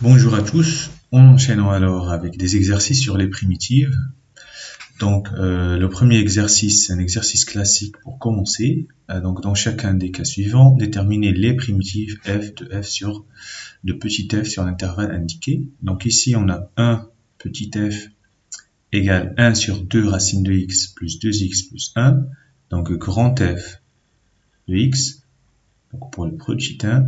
Bonjour à tous, on enchaîne alors avec des exercices sur les primitives. Donc le premier exercice, c'est un exercice classique pour commencer. Donc dans chacun des cas suivants, déterminer les primitives f de petit f sur l'intervalle indiqué. Donc ici on a 1 petit f égale 1 sur 2 racine de x plus 2x plus 1. Donc grand f de x, donc pour le petit 1.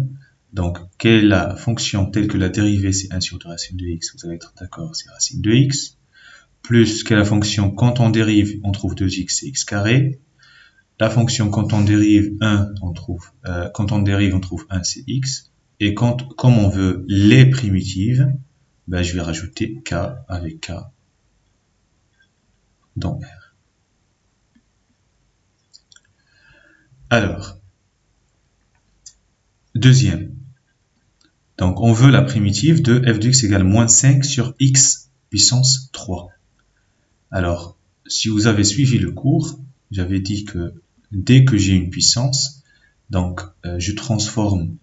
Donc, quelle est la fonction telle que la dérivée, c'est 1 sur 2 racine de x, vous allez être d'accord, c'est racine de x, plus quelle est la fonction quand on dérive, on trouve 2x, c'est x carré, la fonction quand on dérive 1, on trouve 1, c'est x, et comme on veut les primitives, ben, je vais rajouter k avec k dans R. Alors, deuxième. Donc, on veut la primitive de f de x égale moins 5 sur x puissance 3. Alors, si vous avez suivi le cours, j'avais dit que dès que j'ai une puissance, donc je transforme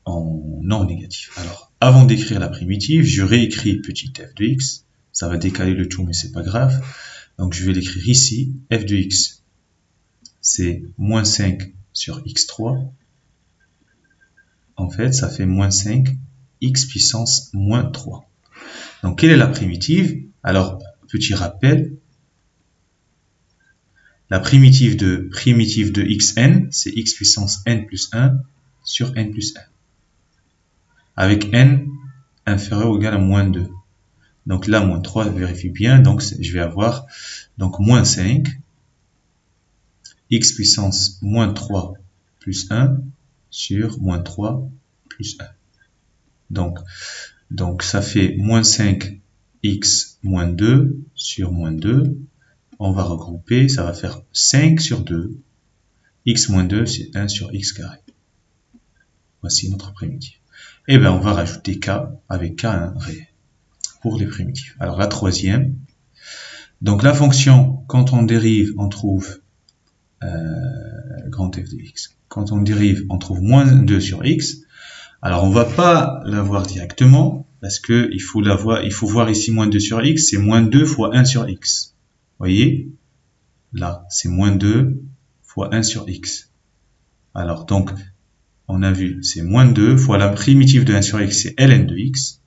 en nombre négatif. Alors, avant d'écrire la primitive, je réécris petit f de x. Ça va décaler le tout, mais c'est pas grave. Donc, je vais l'écrire ici. F de x, c'est moins 5 sur x3. En fait, ça fait moins 5 x puissance moins 3. Donc, quelle est la primitive? Alors, petit rappel, la primitive de xn, c'est x puissance n plus 1 sur n plus 1. Avec n inférieur ou égal à moins 2. Donc là, moins 3, vérifie bien. Donc, je vais avoir donc moins 5, x puissance moins 3 plus 1 sur moins 3 plus 1. Donc ça fait moins 5 x moins 2 sur moins 2. On va regrouper, ça va faire 5 sur 2. X moins 2, c'est 1 sur x carré. Voici notre primitive. Et bien, on va rajouter k avec k1 réel pour les primitives. Alors, la troisième. Donc, la fonction, quand on dérive, on trouve grand f de x. Quand on dérive, on trouve moins 2 sur x. Alors, on va pas la voir directement parce que il faut voir ici moins 2 sur x, c'est moins 2 fois 1 sur x. Vous voyez? Là, c'est moins 2 fois 1 sur x. Alors, donc, on a vu, c'est moins 2 fois la primitive de 1 sur x, c'est ln de x.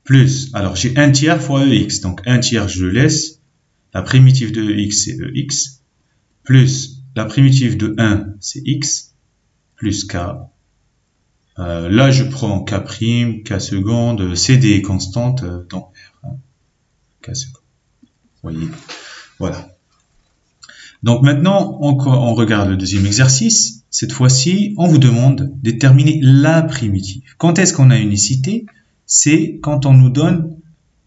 Plus, alors j'ai 1 tiers fois ex. Donc 1 tiers, je le laisse. La primitive de x, c'est ex. Plus, la primitive de 1, c'est x. Plus k. Là, je prends k', k seconde, c'est des constantes dans R. Hein. K seconde. Vous voyez? Voilà. Donc maintenant, on regarde le deuxième exercice. Cette fois-ci, on vous demande de déterminer la primitive. Quand est-ce qu'on a unicité? C'est quand on nous donne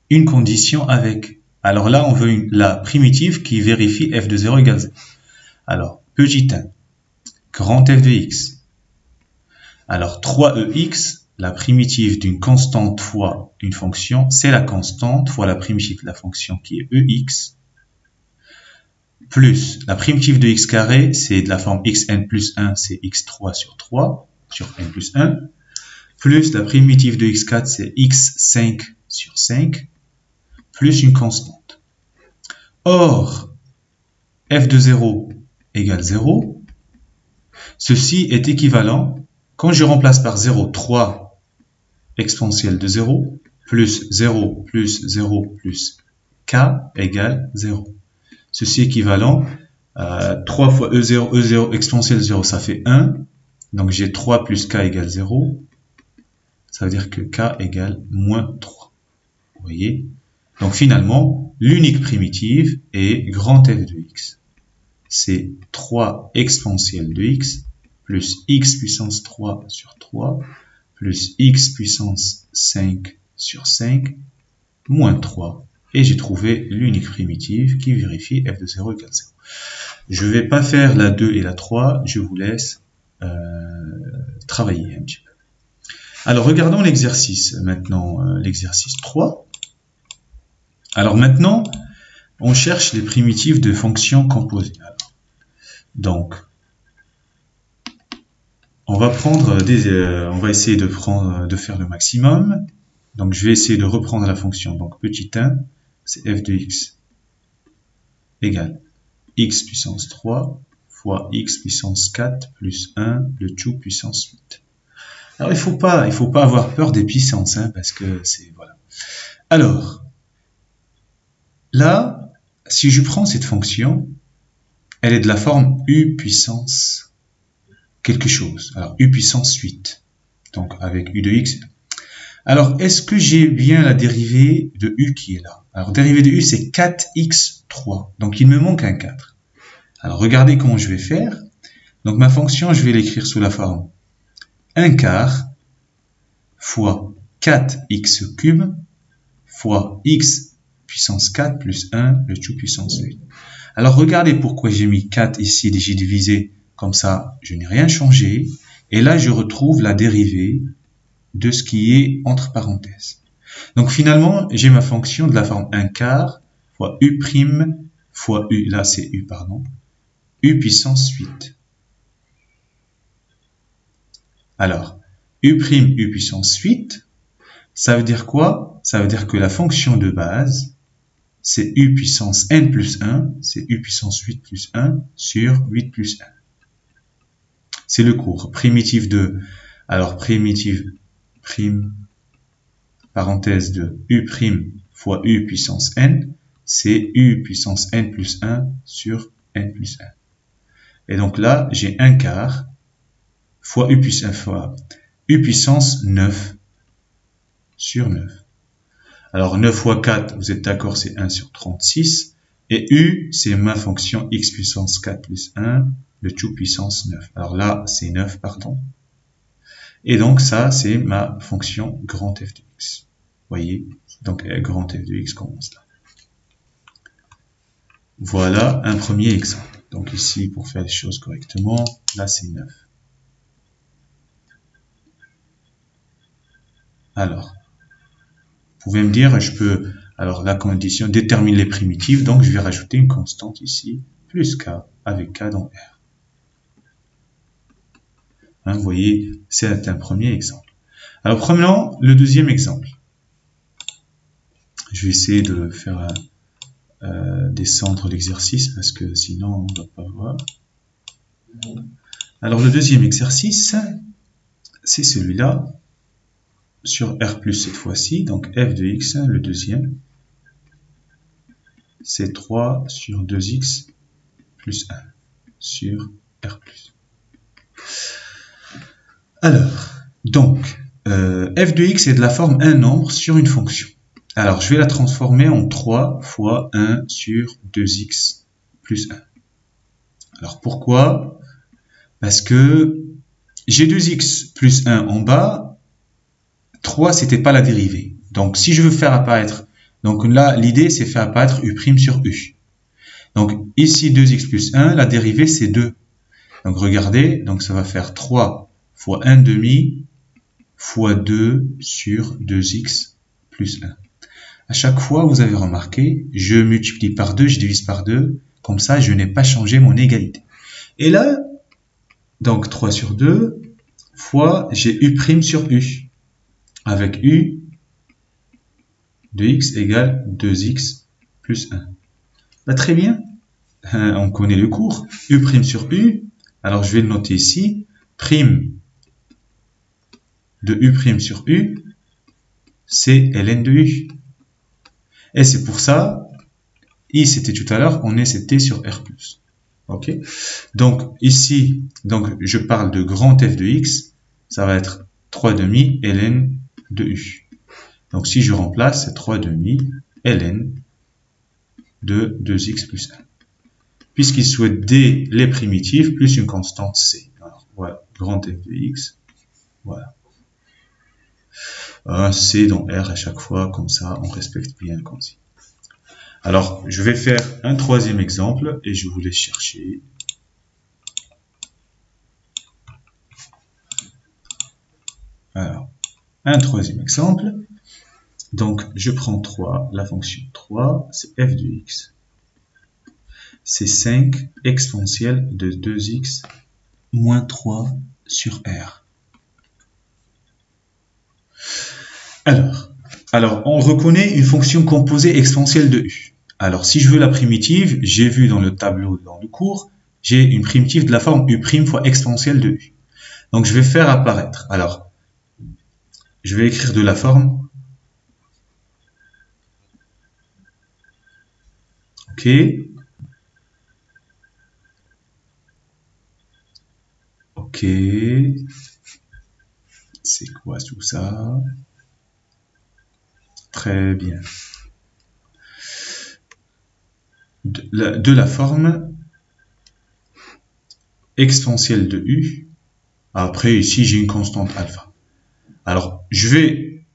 une condition avec. Alors là, on veut la primitive qui vérifie f de 0 égale 0. Alors, petit 1, grand f de x. Alors, 3ex, la primitive d'une constante fois une fonction, c'est la constante fois la primitive de la fonction qui est ex. Plus la primitive de x carré, c'est de la forme xn plus 1, c'est x3 sur 3, sur n plus 1. Plus la primitive de x4, c'est x5 sur 5, plus une constante. Or, f de 0 égale 0. Ceci est équivalent, quand je remplace par 0, 3 exponentielle de 0, plus 0 plus 0 plus k égale 0. Ceci est équivalent à 3 fois E0 exponentielle de 0, ça fait 1. Donc j'ai 3 plus k égale 0. Ça veut dire que k égale moins 3. Vous voyez? Donc finalement, l'unique primitive est grand f de x. C'est 3 exponentielle de x plus x puissance 3 sur 3 plus x puissance 5 sur 5 moins 3. Et j'ai trouvé l'unique primitive qui vérifie f de 0 égale 0. Je ne vais pas faire la 2 et la 3, je vous laisse travailler un petit peu. Alors, regardons l'exercice maintenant, l'exercice 3. Alors maintenant, on cherche les primitives de fonctions composées. Alors, donc, on va essayer de faire le maximum. Donc, je vais essayer de reprendre la fonction. Donc, petit 1, c'est f de x égale x puissance 3 fois x puissance 4 plus 1, le tout puissance 8. Alors, il faut pas avoir peur des puissances, hein, parce que c'est, voilà. Alors, là, si je prends cette fonction, elle est de la forme u puissance quelque chose. Alors, u puissance 8. Donc, avec u de x. Alors, est-ce que j'ai bien la dérivée de u qui est là? Alors, dérivée de u, c'est 4x3. Donc, il me manque un 4. Alors, regardez comment je vais faire. Donc, ma fonction, je vais l'écrire sous la forme 1 quart fois 4x cube fois x puissance 4 plus 1, le tout puissance 8. Alors, regardez pourquoi j'ai mis 4 ici, j'ai divisé comme ça, je n'ai rien changé. Et là, je retrouve la dérivée de ce qui est entre parenthèses. Donc, finalement, j'ai ma fonction de la forme 1 quart fois u' fois u, là c'est u, pardon, u puissance 8. Alors, u' puissance 8, ça veut dire quoi? Ça veut dire que la fonction de base, c'est u puissance n plus 1, c'est u puissance 8 plus 1 sur 8 plus 1. C'est le cours. Primitive de, alors primitive prime, parenthèse de u' fois u puissance n, c'est u puissance n plus 1 sur n plus 1. Et donc là, j'ai 1 quart fois u puissance 9 sur 9. Alors 9 fois 4, vous êtes d'accord, c'est 1 sur 36. Et u, c'est ma fonction x puissance 4 plus 1, le tout puissance 9. Alors là, c'est 9, pardon. Et donc ça, c'est ma fonction grand f de x. Vous voyez, donc grand f de x commence là. Voilà un premier exemple. Donc ici, pour faire les choses correctement, là c'est 9. Alors, vous pouvez me dire, je peux, alors la condition détermine les primitives, donc je vais rajouter une constante ici, plus k, avec k dans R. Hein, vous voyez, c'est un premier exemple. Alors, prenons le deuxième exemple. Je vais essayer de faire descendre l'exercice, parce que sinon, on ne va pas voir. Alors, le deuxième exercice, c'est celui-là, sur R+, cette fois-ci, donc f de x, le deuxième, c'est 3 sur 2x plus 1 sur R+. Alors, donc, f de x est de la forme un nombre sur une fonction. Alors, je vais la transformer en 3 fois 1 sur 2x plus 1. Alors, pourquoi? Parce que j'ai 2x plus 1 en bas, 3, c'était pas la dérivée. Donc, si je veux faire apparaître, donc là, l'idée, c'est faire apparaître u' sur u. Donc, ici, 2x plus 1, la dérivée, c'est 2. Donc, regardez, donc ça va faire 3 fois 1 demi fois 2 sur 2x plus 1. À chaque fois, vous avez remarqué, je multiplie par 2, je divise par 2, comme ça, je n'ai pas changé mon égalité. Et là, donc 3 sur 2 fois, j'ai u' sur u. Avec u de x égale 2x plus 1. Bah, très bien, on connaît le cours. U' sur u, alors je vais le noter ici. Prime de u' sur u, c'est ln de u. Et c'est pour ça, i c'était tout à l'heure, on est c'était sur R+. Ok. Donc ici, donc je parle de grand f de x, ça va être 3 demi ln de u. Donc si je remplace, c'est 3 demi ln de 2x plus 1. Puisqu'il souhaite d les primitives plus une constante c. Alors voilà, grand f de x, voilà. Un c dans R à chaque fois, comme ça, on respecte bien le consigne. Alors, je vais faire un troisième exemple et je vous laisse chercher. Alors, un troisième exemple. Donc, je prends 3, la fonction 3, c'est f de x. C'est 5 exponentielle de 2x moins 3 sur R. Alors, on reconnaît une fonction composée exponentielle de U. Alors, si je veux la primitive, j'ai vu dans le tableau, dans le cours, j'ai une primitive de la forme U' fois exponentielle de U. Donc, je vais faire apparaître. Alors, je vais écrire de la forme. OK. OK. C'est quoi tout ça? Très bien. De la forme exponentielle de U. Après, ici, j'ai une constante alpha. Alors, je vais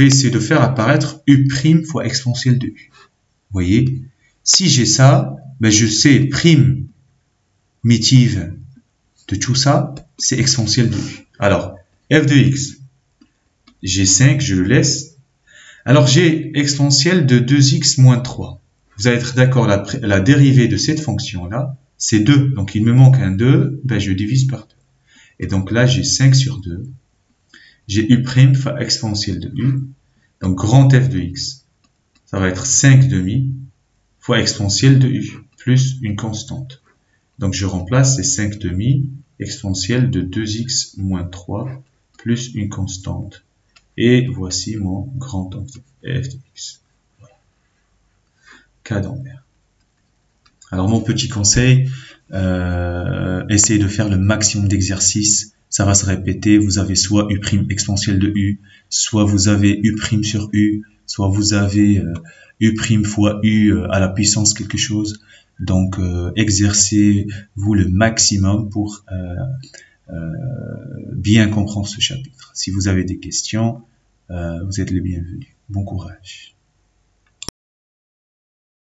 essayer de faire apparaître U' fois exponentielle de U. Vous voyez? Si j'ai ça, ben je sais primitive de tout ça, c'est exponentielle de U. Alors, f de x, j'ai 5, je le laisse. Alors, j'ai exponentielle de 2x moins 3. Vous allez être d'accord, la dérivée de cette fonction-là, c'est 2. Donc, il me manque un 2, ben je divise par 2. Et donc là, j'ai 5 sur 2. J'ai U' fois exponentielle de U. Donc, grand f de x, ça va être 5 demi fois exponentielle de U, plus une constante. Donc, je remplace ces 5 demi, exponentielle de 2x moins 3, plus une constante. Et voici mon grand f de x. Voilà. K d'Ambert. Alors, mon petit conseil, essayez de faire le maximum d'exercices. Ça va se répéter. Vous avez soit U' exponentielle de U, soit vous avez U' sur U, soit vous avez U' fois U à la puissance quelque chose. Donc, exercez-vous le maximum pour bien comprendre ce chapitre. Si vous avez des questions, vous êtes les bienvenus. Bon courage.